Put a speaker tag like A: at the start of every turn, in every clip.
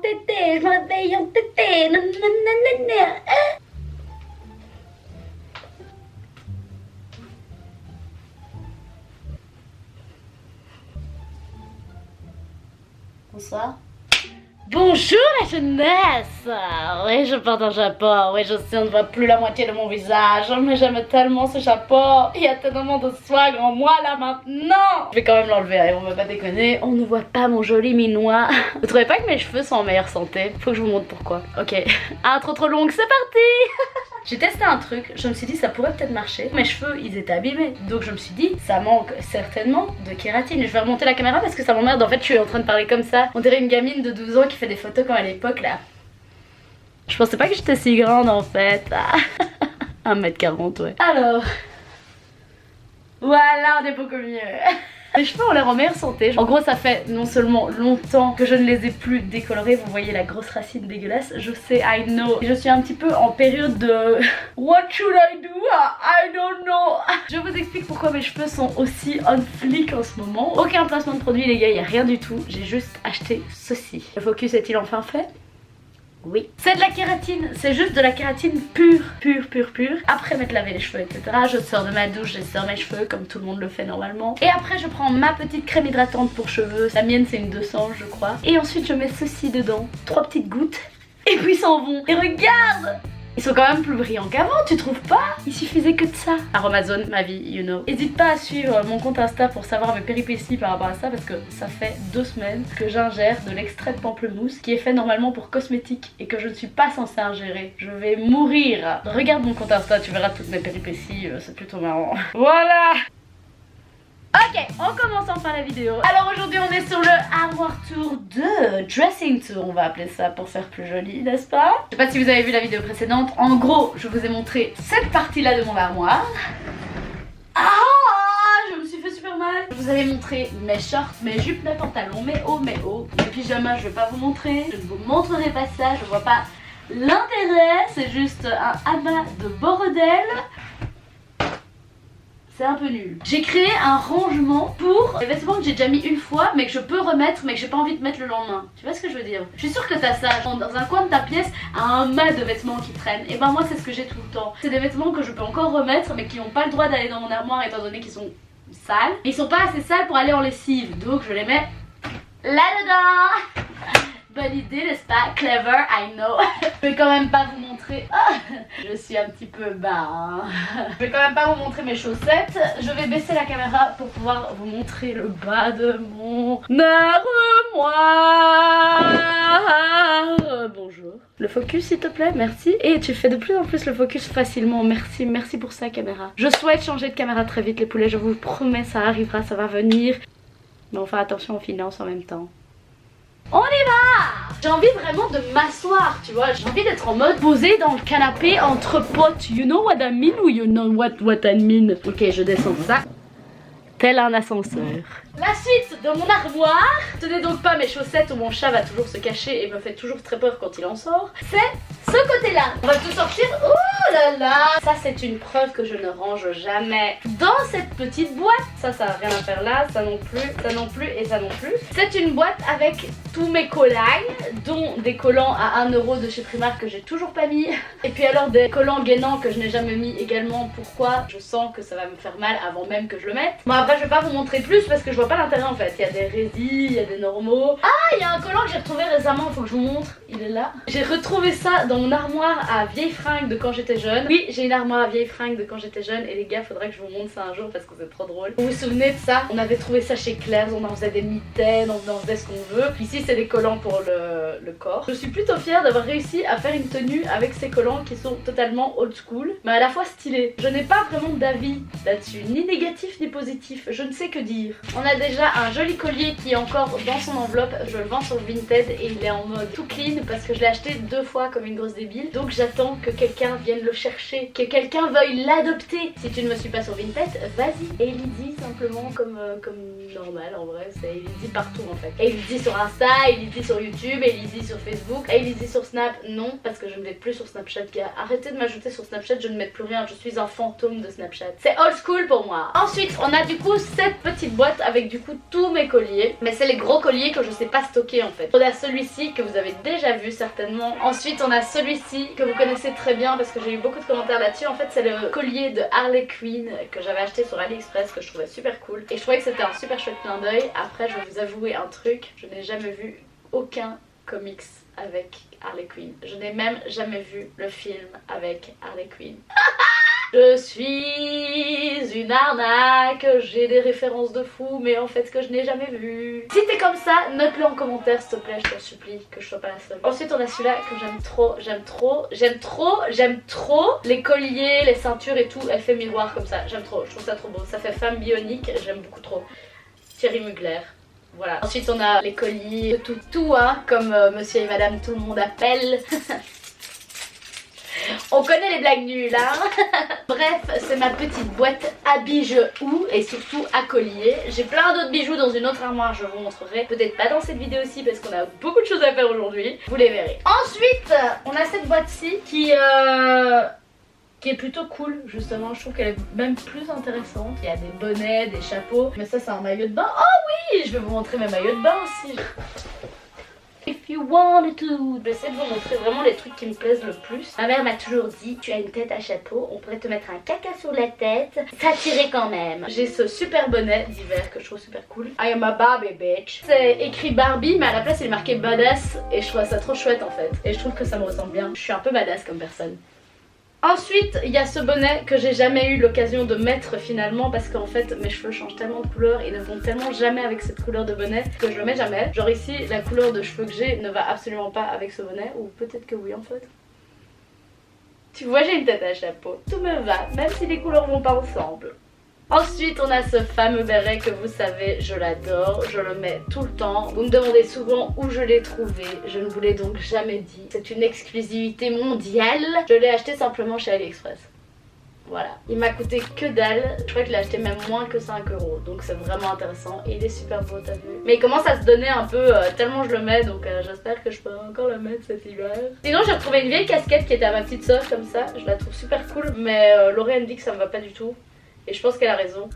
A: tété, je me réveille en tété, nanana. Bonsoir. Bonjour la jeunesse. Oui, je porte un chapeau. Oui, je sais, on ne voit plus la moitié de mon visage. Mais j'aime tellement ce chapeau. Il y a tellement de swag en moi là maintenant. Je vais quand même l'enlever, hein, on va pas déconner. On ne voit pas mon joli minois. Vous trouvez pas que mes cheveux sont en meilleure santé? Faut que je vous montre pourquoi. Ok. Intro trop longue, c'est parti. J'ai testé un truc, je me suis dit ça pourrait peut-être marcher. Mes cheveux ils étaient abîmés, donc je me suis dit ça manque certainement de kératine. Je vais remonter la caméra parce que ça m'emmerde, en fait je suis en train de parler comme ça. On dirait une gamine de 12 ans qui fait des photos comme à l'époque là. Je pensais pas que j'étais si grande en fait. 1m40 ouais. Alors, voilà on est beaucoup mieux. Mes cheveux ont l'air en meilleure santé. En gros ça fait non seulement longtemps que je ne les ai plus décolorés. Vous voyez la grosse racine dégueulasse. Je sais, I know. Je suis un petit peu en période de What should I do? I don't know. Je vous explique pourquoi mes cheveux sont aussi on fleek en ce moment. Aucun placement de produit les gars, il n'y a rien du tout. J'ai juste acheté ceci. Le focus est-il enfin fait? Oui. C'est de la kératine, c'est juste de la kératine pure. Après m'être lavé les cheveux, etc. Je sors de ma douche, je sors mes cheveux comme tout le monde le fait normalement. Et après je prends ma petite crème hydratante pour cheveux. La mienne c'est une 200 je crois. Et ensuite je mets ceci dedans. 3 petites gouttes. Et puis ils s'en vont. Et regarde! Ils sont quand même plus brillants qu'avant, tu trouves pas? Il suffisait que de ça. Aromazone, ma vie, you know. N'hésite pas à suivre mon compte Insta pour savoir mes péripéties par rapport à ça parce que ça fait 2 semaines que j'ingère de l'extrait de pamplemousse qui est fait normalement pour cosmétique et que je ne suis pas censée ingérer. Je vais mourir. Regarde mon compte Insta, tu verras toutes mes péripéties, c'est plutôt marrant. Voilà! Ok, on commence enfin la vidéo. Alors aujourd'hui on est sur le armoire tour de dressing tour, on va appeler ça pour faire plus joli, n'est-ce pas? Je sais pas si vous avez vu la vidéo précédente, en gros je vous ai montré cette partie là de mon armoire. Ah, je me suis fait super mal. Je vous avais montré mes shorts, mes jupes, mes pantalons, mes hauts, mes pyjamas je vais pas vous montrer. Je ne vous montrerai pas ça, je vois pas l'intérêt, c'est juste un amas de bordel. C'est un peu nul. J'ai créé un rangement pour les vêtements que j'ai déjà mis une fois mais que je peux remettre mais que j'ai pas envie de mettre le lendemain. Tu vois ce que je veux dire? Je suis sûre que t'as ça dans un coin de ta pièce, un mas de vêtements qui traînent. Et ben moi c'est ce que j'ai tout le temps. C'est des vêtements que je peux encore remettre mais qui n'ont pas le droit d'aller dans mon armoire étant donné qu'ils sont sales. Ils sont pas assez sales pour aller en lessive donc je les mets là-dedans. Bonne idée n'est-ce pas? Clever, I know. Je vais quand même pas vous montrer. Je suis un petit peu bas hein. Je vais quand même pas vous montrer mes chaussettes. Je vais baisser la caméra pour pouvoir vous montrer le bas de mon armoire. Bonjour. Le focus s'il te plaît, merci. Et tu fais de plus en plus le focus facilement. Merci, merci pour ça caméra. Je souhaite changer de caméra très vite les poulets, je vous promets ça arrivera, ça va venir. Mais on fait attention aux finances en même temps. On y va! J'ai envie vraiment de m'asseoir, tu vois. J'ai envie d'être en mode posée dans le canapé entre potes. You know what I mean ou you know what I mean? Ok, je descends ça. Tel un ascenseur. La suite de mon armoire, ce n'est donc pas mes chaussettes où mon chat va toujours se cacher et me fait toujours très peur quand il en sort. C'est ce côté-là. On va tout sortir. Oh là là! Ça c'est une preuve que je ne range jamais dans cette petite boîte. Ça n'a rien à faire là, ça non plus et ça non plus. C'est une boîte avec tous mes collages, dont des collants à 1 € de chez Primark que j'ai toujours pas mis. Et puis alors des collants gainants que je n'ai jamais mis également. Pourquoi? Je sens que ça va me faire mal avant même que je le mette. Bon après je vais pas vous montrer plus parce que je vois pas l'intérêt en fait. Il y a des résis, il y a des normaux. Ah, il y a un collant que j'ai retrouvé récemment, faut que je vous montre. Il est là. J'ai retrouvé ça dans mon armoire à vieilles fringues de quand j'étais jeune. Oui, j'ai une armoire à vieilles fringues de quand j'étais jeune. Et les gars, faudrait que je vous montre ça un jour parce que c'est trop drôle. Vous vous souvenez de ça? On avait trouvé ça chez Claire's, on en faisait des mitaines, on en faisait ce qu'on veut. Ici, c'est des collants pour le corps. Je suis plutôt fière d'avoir réussi à faire une tenue avec ces collants qui sont totalement old school, mais à la fois stylés. Je n'ai pas vraiment d'avis là-dessus, ni négatif ni positif. Je ne sais que dire. On a déjà un joli collier qui est encore dans son enveloppe. Je le vends sur Vinted et il est en mode tout clean parce que je l'ai acheté 2 fois comme une grosse débile. Donc j'attends que quelqu'un vienne le chercher, que quelqu'un veuille l'adopter. Si tu ne me suis pas sur Vinted, vas-y. Et Elydie simplement comme normal en vrai. C'est Elydie partout en fait. Elydie sur Insta, Elydie sur YouTube, Elydie sur Facebook, Elydie sur Snap. Non, parce que je ne vais plus sur Snapchat, gars. Arrêtez de m'ajouter sur Snapchat, je ne mets plus rien. Je suis un fantôme de Snapchat. C'est old school pour moi. Ensuite, on a du coup cette petite boîte avec avec du coup tous mes colliers. Mais c'est les gros colliers que je sais pas stocker en fait. On a celui-ci que vous avez déjà vu certainement. Ensuite on a celui-ci que vous connaissez très bien parce que j'ai eu beaucoup de commentaires là-dessus. En fait c'est le collier de Harley Quinn que j'avais acheté sur AliExpress, que je trouvais super cool. Et je trouvais que c'était un super chouette clin d'œil. Après je vais vous avouer un truc, je n'ai jamais vu aucun comics avec Harley Quinn. Je n'ai même jamais vu le film avec Harley Quinn. Je suis une arnaque, j'ai des références de fou, mais en fait ce que je n'ai jamais vu. Si t'es comme ça, note-le en commentaire s'il te plaît, je t'en supplie, que je sois pas la seule. Ensuite on a celui-là que j'aime trop les colliers, les ceintures et tout, elle fait miroir comme ça, j'aime trop, je trouve ça trop beau. Ça fait femme bionique, j'aime beaucoup trop. Thierry Mugler. Voilà. Ensuite on a les colliers de tout hein, comme monsieur et madame tout le monde appelle. On connaît les blagues nulles hein. Bref, c'est ma petite boîte à bijoux et surtout à collier. J'ai plein d'autres bijoux dans une autre armoire, je vous montrerai. Peut-être pas dans cette vidéo-ci parce qu'on a beaucoup de choses à faire aujourd'hui. Vous les verrez. Ensuite, on a cette boîte-ci qui est plutôt cool justement, je trouve qu'elle est même plus intéressante. Il y a des bonnets, des chapeaux, mais ça c'est un maillot de bain. Oh oui, je vais vous montrer mes maillots de bain aussi. If you wanted to. Je vais essayer de vous montrer vraiment les trucs qui me plaisent le plus. Ma mère m'a toujours dit, tu as une tête à chapeau, on pourrait te mettre un caca sur la tête, ça tirait quand même. J'ai ce super bonnet d'hiver que je trouve super cool. I am a Barbie bitch. C'est écrit Barbie mais à la place il est marqué badass et je trouve ça trop chouette en fait. Et je trouve que ça me ressemble bien. Je suis un peu badass comme personne. Ensuite, il y a ce bonnet que j'ai jamais eu l'occasion de mettre finalement parce qu'en fait mes cheveux changent tellement de couleur et ne vont tellement jamais avec cette couleur de bonnet que je le mets jamais. Genre ici, la couleur de cheveux que j'ai ne va absolument pas avec ce bonnet, ou peut-être que oui en fait. Tu vois, j'ai une tête à chapeau, tout me va, même si les couleurs vont pas ensemble. Ensuite on a ce fameux béret que vous savez, je l'adore, je le mets tout le temps. Vous me demandez souvent où je l'ai trouvé, je ne vous l'ai donc jamais dit. C'est une exclusivité mondiale. Je l'ai acheté simplement chez AliExpress. Voilà, il m'a coûté que dalle, je crois que je l'ai acheté même moins que 5 €, donc c'est vraiment intéressant et il est super beau, t'as vu. Mais il commence à se donner un peu tellement je le mets, donc j'espère que je peux encore le mettre cet hiver. Sinon j'ai retrouvé une vieille casquette qui était à ma petite soeur comme ça, je la trouve super cool, mais Laurie me dit que ça me va pas du tout. Et je pense qu'elle a raison.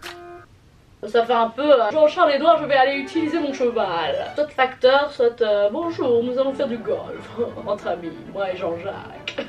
A: Ça fait un peu Jean-Charles Edouard, je vais aller utiliser mon cheval. Soit facteur, soit bonjour, nous allons faire du golf entre amis, moi et Jean-Jacques.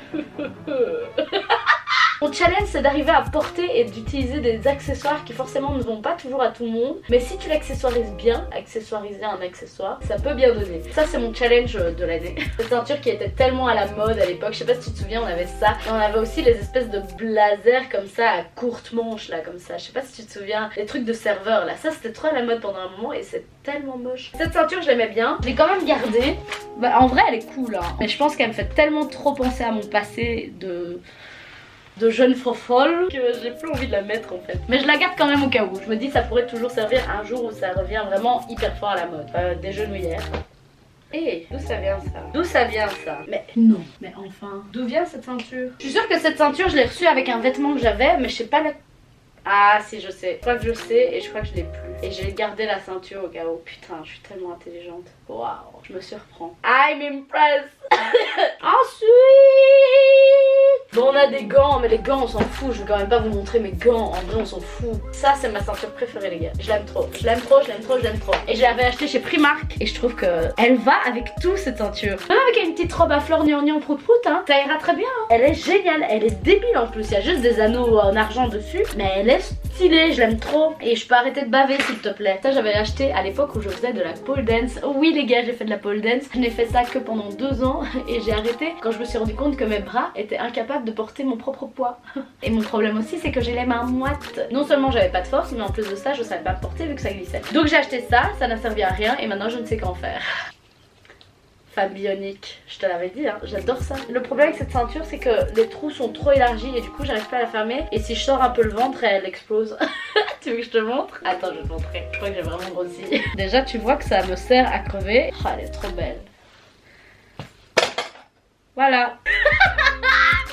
A: Mon challenge c'est d'arriver à porter et d'utiliser des accessoires qui forcément ne vont pas toujours à tout le monde. Mais si tu l'accessoirises bien, accessoiriser un accessoire, ça peut bien donner. Ça c'est mon challenge de l'année. Cette ceinture qui était tellement à la mode à l'époque, je sais pas si tu te souviens, on avait ça. Et on avait aussi les espèces de blazers comme ça à courte manche là, comme ça. Je sais pas si tu te souviens, les trucs de serveur là. Ça c'était trop à la mode pendant un moment et c'est tellement moche. Cette ceinture je l'aimais bien, je l'ai quand même gardée. Bah, en vrai elle est cool hein. Mais je pense qu'elle me fait tellement trop penser à mon passé de jeune fofolle que j'ai plus envie de la mettre en fait. Mais je la garde quand même au cas où. Je me dis ça pourrait toujours servir un jour où ça revient vraiment hyper fort à la mode. Des genouillères. Et d'où ça vient ça? D'où ça vient ça? Mais non, mais enfin, d'où vient cette ceinture? Je suis sûre que cette ceinture je l'ai reçue avec un vêtement que j'avais, mais je sais pas la... Ah si je sais, je crois que je sais et je crois que je l'ai plus. Et j'ai gardé la ceinture au cas où. Putain, je suis tellement intelligente. Waouh, je me surprends. I'm impressed. Ensuite, bon, on a des gants, mais les gants on s'en fout. Je vais quand même pas vous montrer mes gants, en vrai on s'en fout. Ça c'est ma ceinture préférée les gars. Je l'aime trop, je l'aime trop, je l'aime trop, je l'aime trop. Et je l'avais acheté chez Primark et je trouve que elle va avec tout cette ceinture. Même avec une petite robe à fleurs gnangnan prout prout hein, ça ira très bien hein. Elle est géniale, elle est débile en plus. Il y a juste des anneaux en argent dessus, mais elle est stylée, je l'aime trop. Et je peux arrêter de baver s'il te plaît. Ça j'avais acheté à l'époque où je faisais de la pole dance. Oui les gars, j'ai fait de la pole dance. Je n'ai fait ça que pendant 2 ans et j'ai arrêté quand je me suis rendu compte que mes bras étaient incapables de porter mon propre poids. Et mon problème aussi c'est que j'ai les mains moites. Non seulement j'avais pas de force, mais en plus de ça je savais pas me porter vu que ça glissait. Donc j'ai acheté ça, ça n'a servi à rien et maintenant je ne sais qu'en faire. Femme bionique, je te l'avais dit hein, j'adore ça. Le problème avec cette ceinture c'est que les trous sont trop élargis et du coup j'arrive pas à la fermer. Et si je sors un peu le ventre elle explose. Tu veux que je te montre? Attends, je vais te montrer. Je crois que j'ai vraiment grossi. Déjà tu vois que ça me sert à crever. Oh, elle est trop belle. Voilà.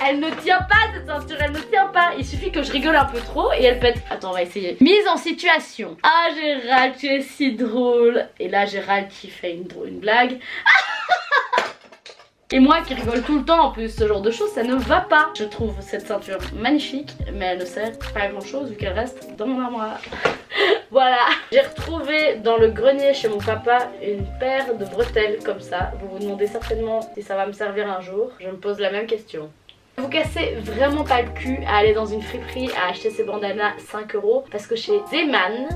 A: Elle ne tient pas cette ceinture, elle ne tient pas. Il suffit que je rigole un peu trop et elle pète. Attends, on va essayer. Mise en situation. Ah Gérald, tu es si drôle. Et là Gérald qui fait une blague. Et moi qui rigole tout le temps en plus, ce genre de choses, ça ne va pas. Je trouve cette ceinture magnifique, mais elle ne sert pas à grand chose vu qu'elle reste dans mon armoire. Voilà, j'ai retrouvé dans le grenier chez mon papa une paire de bretelles comme ça. Vous vous demandez certainement si ça va me servir un jour. Je me pose la même question. Vous cassez vraiment pas le cul à aller dans une friperie à acheter ces bandanas 5 € parce que chez Zeman,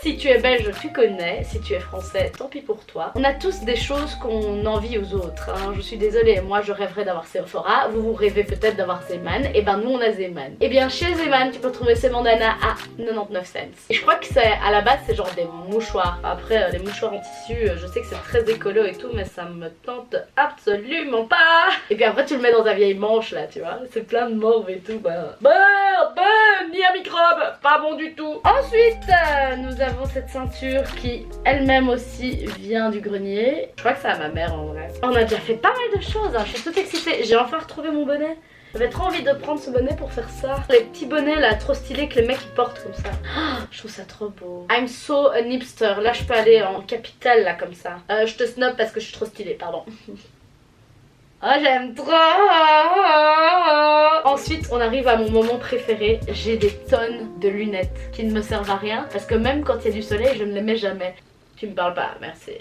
A: si tu es belge tu connais, si tu es français tant pis pour toi. On a tous des choses qu'on envie aux autres, hein. Je suis désolée, moi je rêverais d'avoir Sephora, vous rêvez peut-être d'avoir Zeman, et ben nous on a Zeman. Et bien chez Zeman tu peux trouver ces bandanas à 99 cents. Et je crois que c'est à la base c'est genre des mouchoirs. Après les mouchoirs en tissu, je sais que c'est très écolo et tout mais ça me tente absolument pas. Et puis après tu le mets dans ta vieille manche là tu vois, c'est plein de morve et tout, ni un microbe, pas bon du tout. Ensuite nous avons cette ceinture qui elle-même aussi vient du grenier. Je crois que c'est à ma mère en vrai. On a déjà fait pas mal de choses, hein. Je suis toute excitée, j'ai enfin retrouvé mon bonnet. J'avais trop envie de prendre ce bonnet pour faire ça. Les petits bonnets là trop stylés que les mecs ils portent comme ça. Oh, je trouve ça trop beau. I'm so an hipster. Là je peux aller en capitale là comme ça. Je te snob parce que je suis trop stylée, pardon. Oh j'aime trop. Ensuite on arrive à mon moment préféré. J'ai des tonnes de lunettes qui ne me servent à rien parce que même quand il y a du soleil je ne les mets jamais. Tu me parles pas, merci.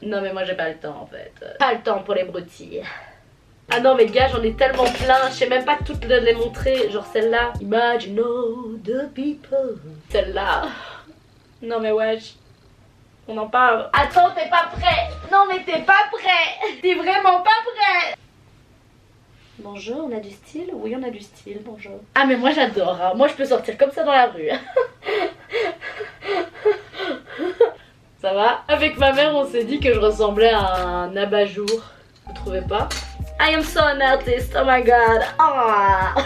A: Non mais moi j'ai pas le temps en fait. Pas le temps pour les broutilles. Ah non mais gars j'en ai tellement plein, je sais même pas toutes les montrer. Genre celle-là, Imagine all the people. Celle-là. Non mais wesh. On en parle. Attends, t'es pas prêt. Non mais t'es pas prêt. T'es vraiment pas prêt. Bonjour, on a du style? Oui, on a du style, bonjour. Ah mais moi j'adore, hein. Moi je peux sortir comme ça dans la rue. Ça va? Avec ma mère on s'est dit que je ressemblais à un abat-jour. Vous trouvez pas? I am so an artist, oh my god. Oh.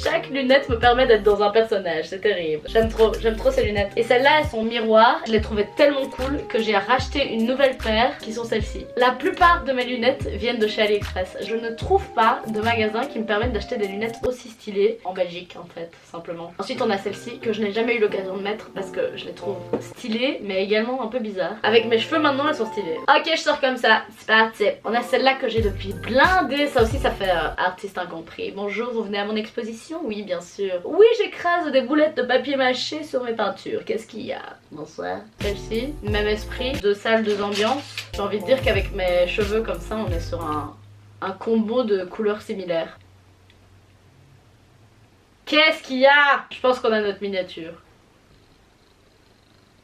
A: Chaque lunette me permet d'être dans un personnage, c'est terrible. J'aime trop ces lunettes. Et celles-là, elles sont miroirs. Je les trouvais tellement cool que j'ai racheté une nouvelle paire qui sont celles-ci. La plupart de mes lunettes viennent de chez AliExpress. Je ne trouve pas de magasin qui me permette d'acheter des lunettes aussi stylées en Belgique en fait, simplement. Ensuite, on a celle-ci que je n'ai jamais eu l'occasion de mettre parce que je les trouve stylées mais également un peu bizarres. Avec mes cheveux maintenant, elles sont stylées. Ok, je sors comme ça, c'est parti. On a celle-là que j'ai depuis blindée. Ça aussi, ça fait artiste incompris. Bonjour, vous venez à mon exposition? Oui bien sûr. Oui j'écrase des boulettes de papier mâché sur mes peintures. Qu'est-ce qu'il y a? Bonsoir. Celle-ci, même esprit, deux salles, deux ambiances. J'ai envie de dire qu'avec mes cheveux comme ça on est sur un combo de couleurs similaires. Qu'est-ce qu'il y a? Je pense qu'on a notre miniature.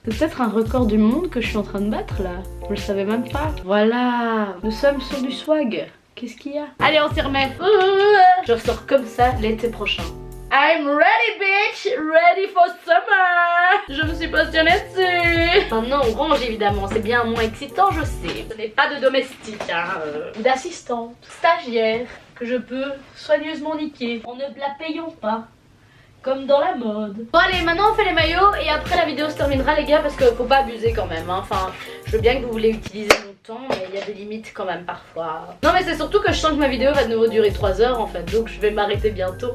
A: C'est peut-être un record du monde que je suis en train de battre là. Je le savais même pas. Voilà, nous sommes sur du swag. Qu'est-ce qu'il y a? Allez on s'y remet. Je ressors comme ça l'été prochain. I'm ready bitch, ready for summer. Je me suis positionnée dessus. Maintenant on range évidemment, c'est bien moins excitant je sais. Ce n'est pas de domestique hein, d'assistante, stagiaire que je peux soigneusement niquer. On ne la payons pas. Comme dans la mode. Bon allez maintenant on fait les maillots et après la vidéo se terminera les gars parce que faut pas abuser quand même hein. Enfin je veux bien que vous voulez utiliser mon temps mais il y a des limites quand même parfois. Non mais c'est surtout que je sens que ma vidéo va de nouveau durer 3 heures en fait donc je vais m'arrêter bientôt.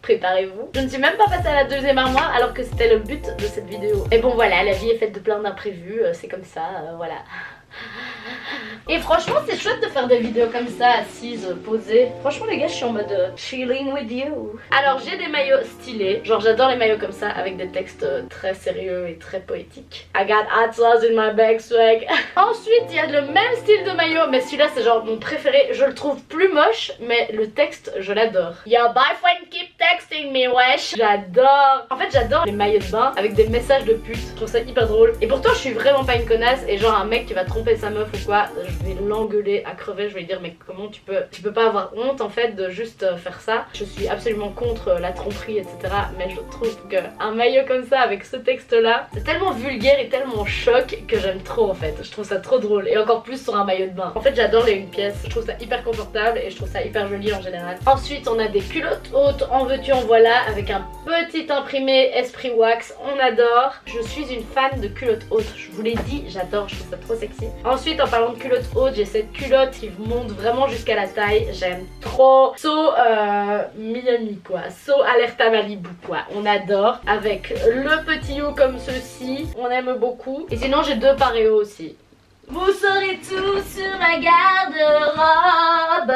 A: Préparez-vous. Je ne suis même pas passée à la deuxième armoire alors que c'était le but de cette vidéo. Et bon voilà, la vie est faite de plein d'imprévus, c'est comme ça, voilà. Et franchement c'est chouette de faire des vidéos comme ça, assises, posées. Franchement les gars je suis en mode chilling with you. Alors j'ai des maillots stylés, genre j'adore les maillots comme ça avec des textes très sérieux et très poétiques. I got hot sauce in my bag swag. Ensuite il y a le même style de maillot mais celui-là c'est genre mon préféré. Je le trouve plus moche mais le texte je l'adore. Your boyfriend keep texting me wesh. J'adore. En fait j'adore les maillots de bain avec des messages de pute. Je trouve ça hyper drôle. Et pourtant je suis vraiment pas une connasse et genre un mec qui va tromper sa meuf ou quoi, je vais l'engueuler à crever, je vais lui dire mais comment tu peux pas avoir honte en fait de juste faire ça. Je suis absolument contre la tromperie etc mais je trouve qu'un maillot comme ça avec ce texte là c'est tellement vulgaire et tellement choc que j'aime trop en fait. Je trouve ça trop drôle et encore plus sur un maillot de bain. En fait j'adore les une pièce, je trouve ça hyper confortable et je trouve ça hyper joli en général. Ensuite on a des culottes hautes en veux-tu en voilà avec un petit imprimé esprit wax, on adore. Je suis une fan de culottes hautes, je vous l'ai dit, j'adore, je trouve ça trop sexy. Ensuite en parlant de culottes hautes, j'ai cette culotte qui monte vraiment jusqu'à la taille, j'aime trop. So Miami quoi, so Alerta Malibu quoi, on adore. Avec le petit haut comme ceci, on aime beaucoup. Et sinon j'ai deux paréos aussi. Vous saurez tout sur ma garde-robe.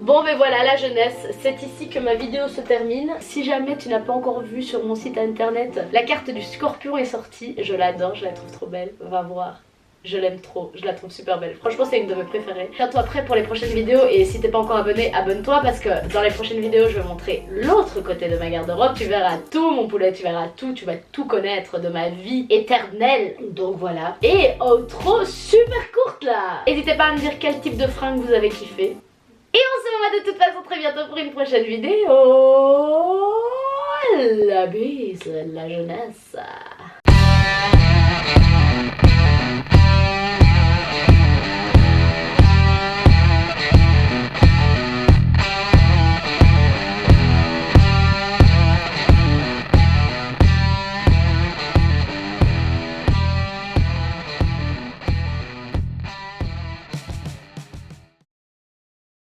A: Bon mais voilà. voilà la jeunesse, c'est ici que ma vidéo se termine. Si jamais tu n'as pas encore vu sur mon site internet, la carte du Scorpion est sortie. Je l'adore, je la trouve trop belle, va voir. Je l'aime trop, je la trouve super belle. Franchement c'est une de mes préférées. Tiens-toi prêt pour les prochaines vidéos et si t'es pas encore abonné, abonne-toi parce que dans les prochaines vidéos je vais montrer l'autre côté de ma garde-robe. Tu verras tout mon poulet, tu verras tout, tu vas tout connaître de ma vie éternelle. Donc voilà. Et outro super courte là. N'hésitez pas à me dire quel type de fringue vous avez kiffé. Et on se revoit de toute façon très bientôt pour une prochaine vidéo. La bise, la jeunesse.